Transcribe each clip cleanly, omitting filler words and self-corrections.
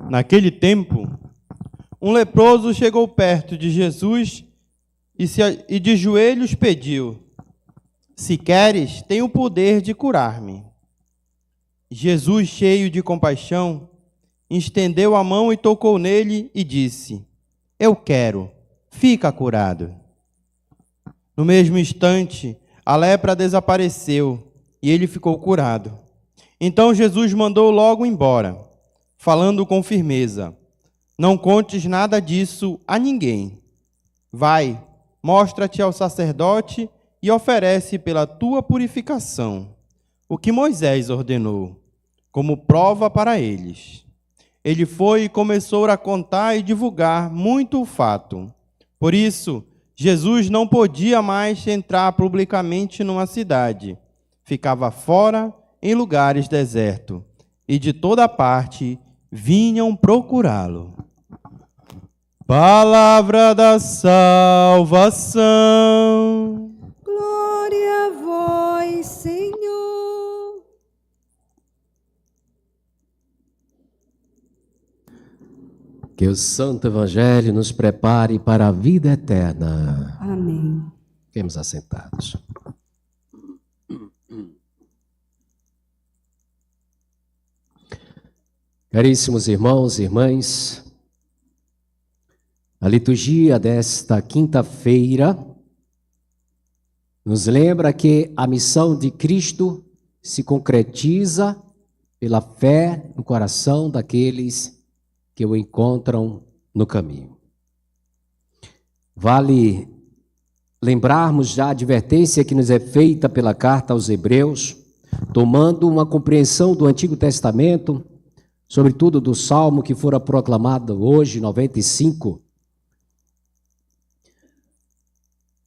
Naquele tempo, um leproso chegou perto de Jesus e de joelhos pediu: "Se queres, tem o poder de curar-me." Jesus, cheio de compaixão, estendeu a mão e tocou nele e disse: "Eu quero, fica curado." No mesmo instante, a lepra desapareceu e ele ficou curado. Então Jesus mandou logo embora, falando com firmeza: "Não contes nada disso a ninguém. Vai, mostra-te ao sacerdote e oferece pela tua purificação o que Moisés ordenou, como prova para eles." Ele foi e começou a contar e divulgar muito o fato. Por isso, Jesus não podia mais entrar publicamente numa cidade. Ficava fora em lugares desertos, e de toda parte vinham procurá-lo. Palavra da salvação. Glória a vós, Senhor. Que o Santo Evangelho nos prepare para a vida eterna. Amém. Fiquemos assentados. Caríssimos irmãos e irmãs, a liturgia desta quinta-feira nos lembra que a missão de Cristo se concretiza pela fé no coração daqueles que o encontram no caminho. Vale lembrarmos já a advertência que nos é feita pela carta aos Hebreus, tomando uma compreensão do Antigo Testamento, sobretudo do Salmo que fora proclamado hoje, 95,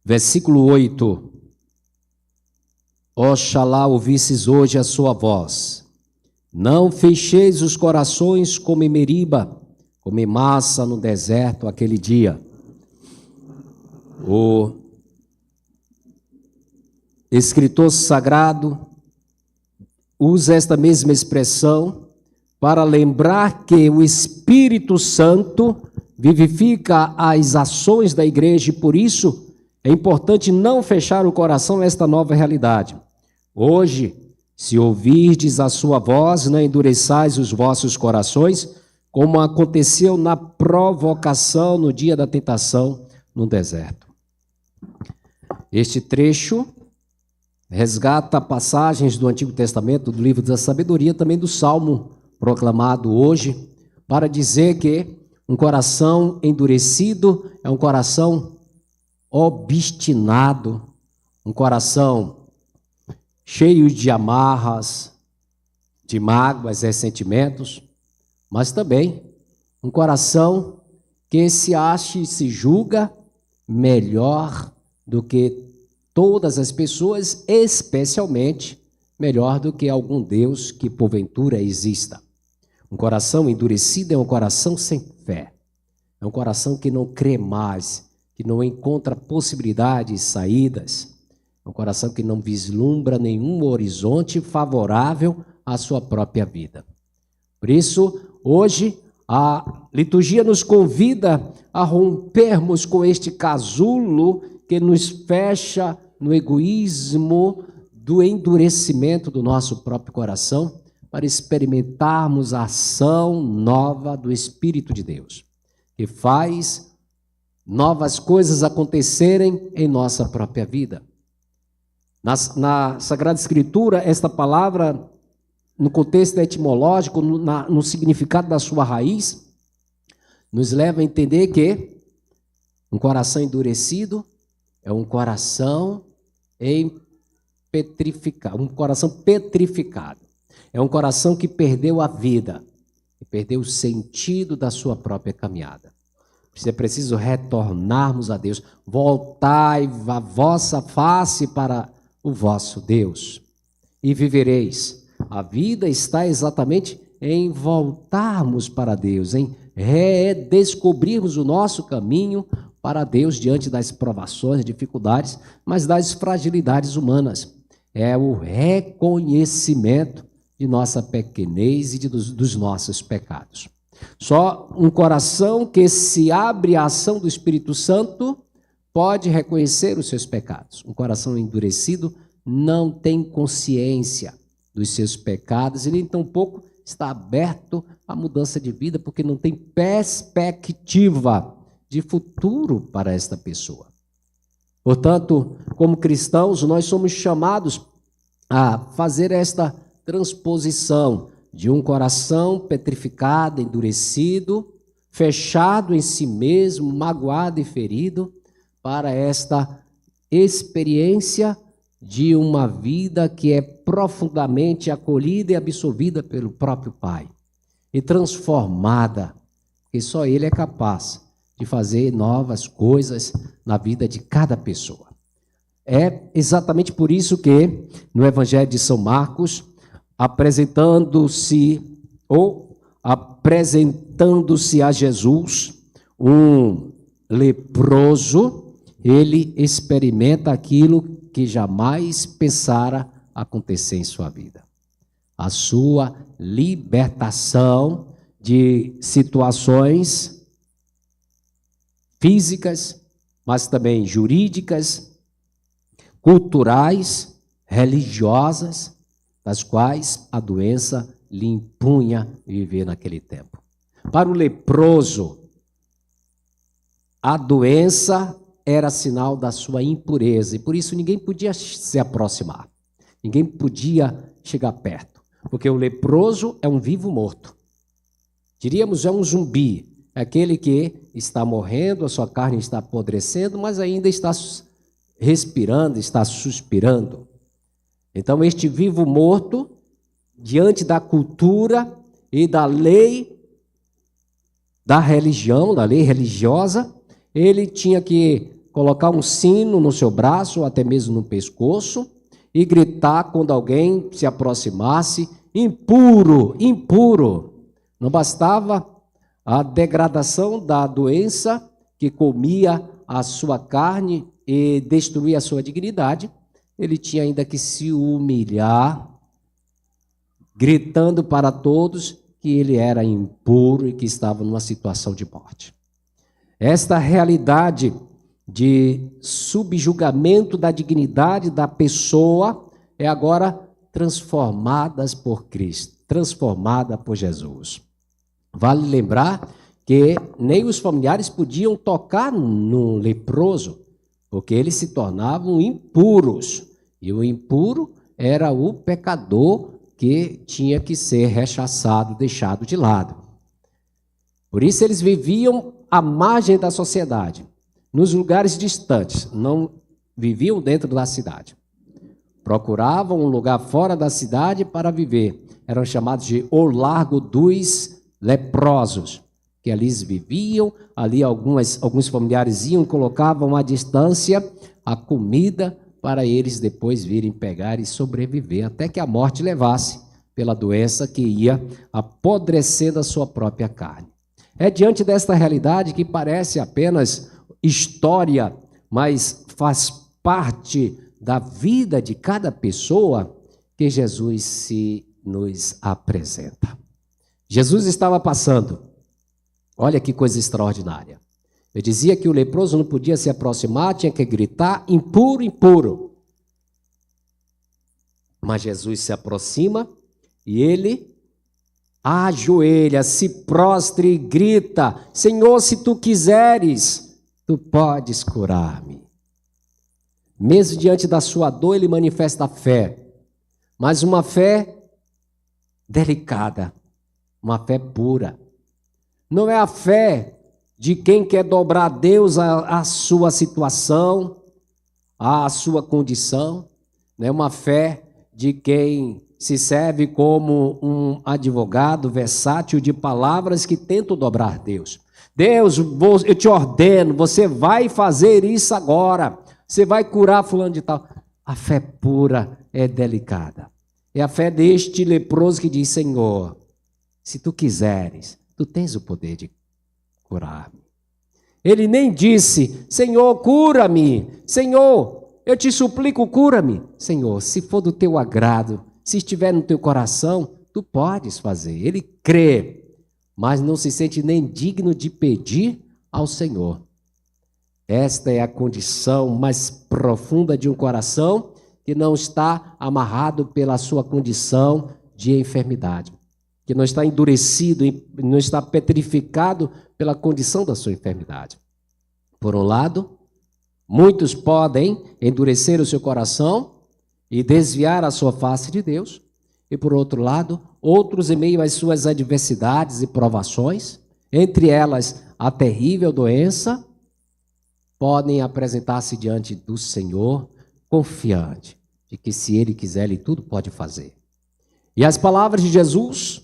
versículo 8. Oxalá ouvisses hoje a sua voz. Não fecheis os corações como em Meriba, como em Massa no deserto aquele dia. O escritor sagrado usa esta mesma expressão para lembrar que o Espírito Santo vivifica as ações da igreja e por isso é importante não fechar o coração a esta nova realidade. Hoje, se ouvirdes a sua voz, não endureçais os vossos corações, como aconteceu na provocação no dia da tentação no deserto. Este trecho resgata passagens do Antigo Testamento, do livro da sabedoria, também do Salmo proclamado hoje, para dizer que um coração endurecido é um coração obstinado, um coração cheio de amarras, de mágoas, ressentimentos, mas também um coração que se acha e se julga melhor do que todas as pessoas, especialmente melhor do que algum Deus que porventura exista. Um coração endurecido é um coração sem fé, é um coração que não crê mais, que não encontra possibilidades, saídas. É um coração que não vislumbra nenhum horizonte favorável à sua própria vida. Por isso, hoje, a liturgia nos convida a rompermos com este casulo que nos fecha no egoísmo do endurecimento do nosso próprio coração, para experimentarmos a ação nova do Espírito de Deus, que faz novas coisas acontecerem em nossa própria vida. Na Sagrada Escritura, esta palavra, no contexto etimológico, no significado da sua raiz, nos leva a entender que um coração endurecido é um coração petrificado, um coração petrificado. É um coração que perdeu a vida, que perdeu o sentido da sua própria caminhada. É preciso retornarmos a Deus. Voltai a vossa face para o vosso Deus e vivereis. A vida está exatamente em voltarmos para Deus, em redescobrirmos o nosso caminho para Deus diante das provações, dificuldades, mas das fragilidades humanas. É o reconhecimento de nossa pequenez e dos nossos pecados. Só um coração que se abre à ação do Espírito Santo pode reconhecer os seus pecados. Um coração endurecido não tem consciência dos seus pecados e nem tampouco está aberto à mudança de vida, porque não tem perspectiva de futuro para esta pessoa. Portanto, como cristãos, nós somos chamados a fazer esta transposição de um coração petrificado, endurecido, fechado em si mesmo, magoado e ferido, para esta experiência de uma vida que é profundamente acolhida e absorvida pelo próprio Pai e transformada, porque só Ele é capaz de fazer novas coisas na vida de cada pessoa. É exatamente por isso que no Evangelho de São Marcos, apresentando-se a Jesus, um leproso, ele experimenta aquilo que jamais pensara acontecer em sua vida. A sua libertação de situações físicas, mas também jurídicas, culturais, religiosas, das quais a doença lhe impunha viver naquele tempo. Para o leproso, a doença era sinal da sua impureza, e por isso ninguém podia se aproximar, ninguém podia chegar perto, porque o leproso é um vivo morto. Diríamos, é um zumbi, é aquele que está morrendo, a sua carne está apodrecendo, mas ainda está respirando, está suspirando. Então, este vivo morto, diante da cultura e da lei, da religião, da lei religiosa, ele tinha que colocar um sino no seu braço, ou até mesmo no pescoço, e gritar quando alguém se aproximasse, impuro, impuro. Não bastava a degradação da doença que comia a sua carne e destruía a sua dignidade, ele tinha ainda que se humilhar, gritando para todos que ele era impuro e que estava numa situação de morte. Esta realidade de subjugamento da dignidade da pessoa é agora transformada por Cristo, transformada por Jesus. Vale lembrar que nem os familiares podiam tocar no leproso, porque eles se tornavam impuros. E o impuro era o pecador que tinha que ser rechaçado, deixado de lado. Por isso eles viviam à margem da sociedade, nos lugares distantes, não viviam dentro da cidade. Procuravam um lugar fora da cidade para viver. Eram chamados de o Largo dos Leprosos, que ali viviam, ali alguns familiares iam, colocavam à distância a comida para eles depois virem pegar e sobreviver, até que a morte levasse pela doença que ia apodrecendo a sua própria carne. É diante desta realidade que parece apenas história, mas faz parte da vida de cada pessoa que Jesus se nos apresenta. Jesus estava passando. Olha que coisa extraordinária. Eu dizia que o leproso não podia se aproximar, tinha que gritar, impuro, impuro. Mas Jesus se aproxima e ele ajoelha, se prostra e grita: Senhor, se tu quiseres, tu podes curar-me. Mesmo diante da sua dor, ele manifesta a fé, mas uma fé delicada, uma fé pura. Não é a fé de quem quer dobrar a Deus a sua situação, a sua condição. Não é uma fé de quem se serve como um advogado versátil de palavras que tenta dobrar Deus. Deus, eu te ordeno, você vai fazer isso agora. Você vai curar fulano de tal. A fé pura é delicada. É a fé deste leproso que diz: Senhor, se tu quiseres, tu tens o poder de curar-me. Ele nem disse: Senhor, cura-me. Senhor, eu te suplico, cura-me. Senhor, se for do teu agrado, se estiver no teu coração, tu podes fazer. Ele crê. mas não se sente nem digno de pedir ao Senhor. Esta é a condição mais profunda de um coração que não está amarrado pela sua condição de enfermidade, que não está endurecido, não está petrificado pela condição da sua enfermidade. Por um lado, muitos podem endurecer o seu coração e desviar a sua face de Deus, e por outro lado, outros, em meio às suas adversidades e provações, entre elas a terrível doença, podem apresentar-se diante do Senhor confiante de que, se Ele quiser, Ele tudo pode fazer. E as palavras de Jesus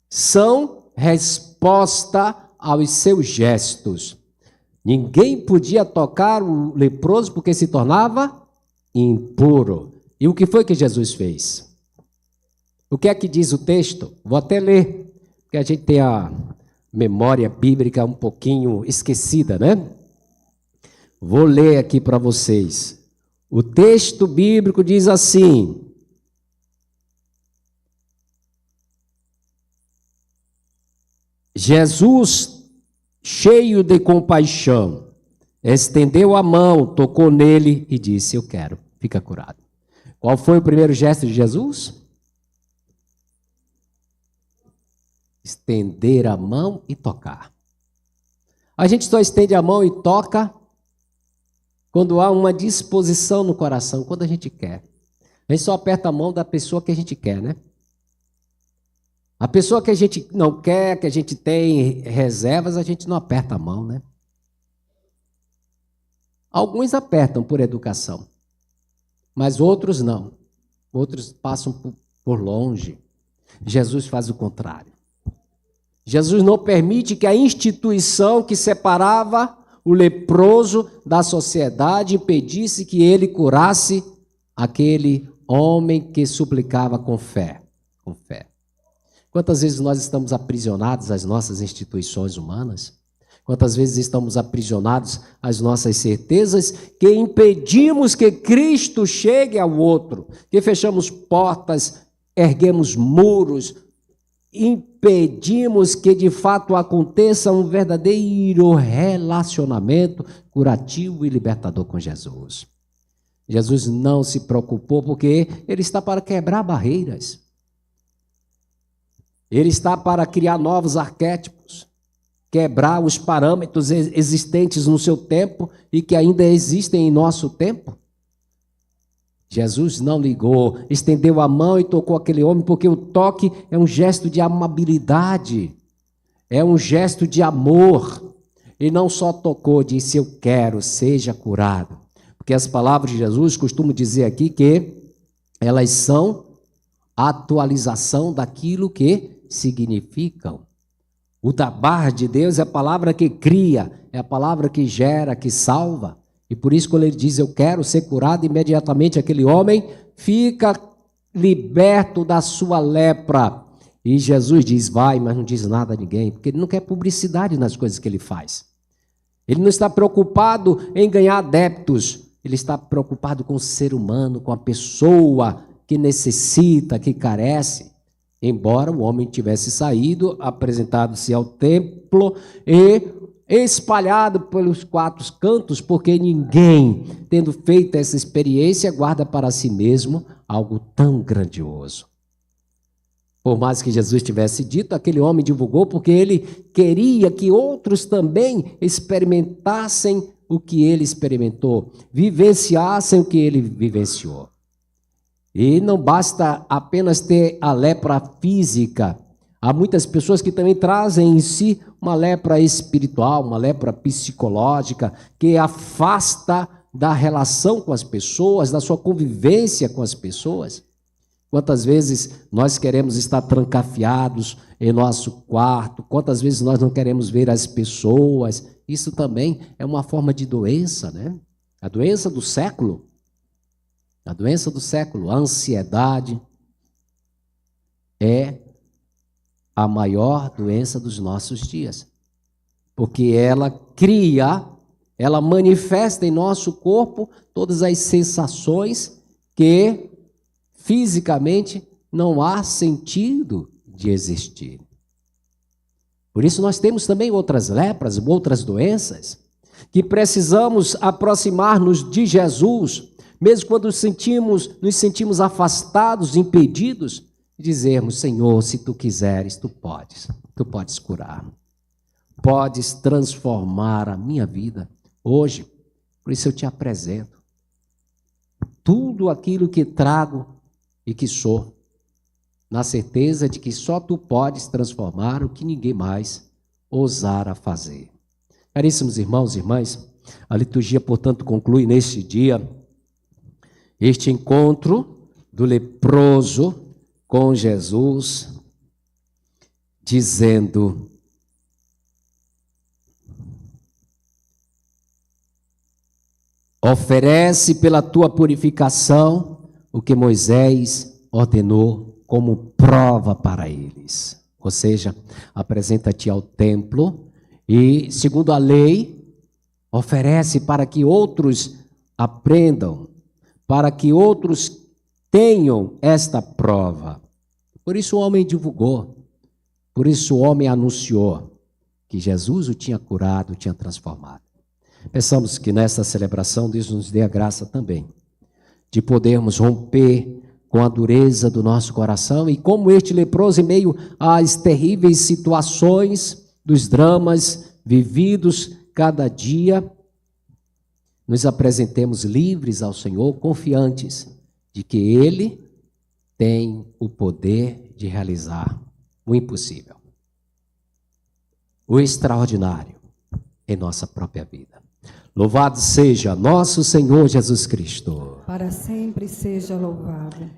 são resposta aos seus gestos. Ninguém podia tocar o leproso porque se tornava impuro. E o que foi que Jesus fez? O que é que diz o texto? Vou até ler, porque a gente tem a memória bíblica um pouquinho esquecida, né? Vou ler aqui para vocês. O texto bíblico diz assim: Jesus, cheio de compaixão, estendeu a mão, tocou nele e disse: eu quero, fica curado. Qual foi o primeiro gesto de Jesus? Estender a mão e tocar. A gente só estende a mão e toca quando há uma disposição no coração, quando a gente quer. A gente só aperta a mão da pessoa que a gente quer, né? A pessoa que a gente não quer, que a gente tem reservas, a gente não aperta a mão, né? Alguns apertam por educação, mas outros não. Outros passam por longe. Jesus faz o contrário. Jesus não permite que a instituição que separava o leproso da sociedade impedisse que ele curasse aquele homem que suplicava com fé. Com fé. Quantas vezes nós estamos aprisionados às nossas instituições humanas? Quantas vezes estamos aprisionados às nossas certezas que impedimos que Cristo chegue ao outro, que fechamos portas, erguemos muros, impedimos que de fato aconteça um verdadeiro relacionamento curativo e libertador com Jesus. Jesus não se preocupou porque Ele está para quebrar barreiras. Ele está para criar novos arquétipos, quebrar os parâmetros existentes no seu tempo e que ainda existem em nosso tempo. Jesus não ligou, estendeu a mão e tocou aquele homem, porque o toque é um gesto de amabilidade, é um gesto de amor. E não só tocou, disse: eu quero, seja curado. Porque as palavras de Jesus costumam dizer aqui que elas são atualização daquilo que significam. O dabar de Deus é a palavra que cria, é a palavra que gera, que salva. E por isso, quando ele diz: eu quero ser curado, imediatamente aquele homem fica liberto da sua lepra. E Jesus diz: vai, mas não diz nada a ninguém, porque ele não quer publicidade nas coisas que ele faz. Ele não está preocupado em ganhar adeptos, ele está preocupado com o ser humano, com a pessoa que necessita, que carece. Embora o homem tivesse saído, apresentado-se ao templo e espalhado pelos quatro cantos, porque ninguém, tendo feito essa experiência, guarda para si mesmo algo tão grandioso. Por mais que Jesus tivesse dito, aquele homem divulgou porque ele queria que outros também experimentassem o que ele experimentou, vivenciassem o que ele vivenciou. E não basta apenas ter a lepra física. Há muitas pessoas que também trazem em si uma lepra espiritual, uma lepra psicológica, que afasta da relação com as pessoas, da sua convivência com as pessoas. Quantas vezes nós queremos estar trancafiados em nosso quarto, quantas vezes nós não queremos ver as pessoas. Isso também é uma forma de doença, né? A doença do século. A doença do século, a ansiedade, é a maior doença dos nossos dias. Porque ela cria, ela manifesta em nosso corpo todas as sensações que fisicamente não há sentido de existir. Por isso nós temos também outras lepras, outras doenças, que precisamos aproximar-nos de Jesus, mesmo quando nos sentimos afastados, impedidos, e dizermos: Senhor, se tu quiseres, tu podes curar, podes transformar a minha vida hoje. Por isso eu te apresento tudo aquilo que trago e que sou, na certeza de que só tu podes transformar o que ninguém mais ousara fazer. Caríssimos irmãos e irmãs, a liturgia, portanto, conclui neste dia este encontro do leproso com Jesus, dizendo: oferece pela tua purificação o que Moisés ordenou como prova para eles. Ou seja, apresenta-te ao templo e, segundo a lei, oferece para que outros aprendam, para que outros tenham esta prova. Por isso o homem divulgou, por isso o homem anunciou que Jesus o tinha curado, o tinha transformado. Pensamos que nesta celebração Deus nos dê a graça também de podermos romper com a dureza do nosso coração e, como este leproso, em meio às terríveis situações, dos dramas vividos cada dia, nos apresentemos livres ao Senhor, confiantes de que Ele tem o poder de realizar o impossível, o extraordinário em nossa própria vida. Louvado seja nosso Senhor Jesus Cristo. Para sempre seja louvado.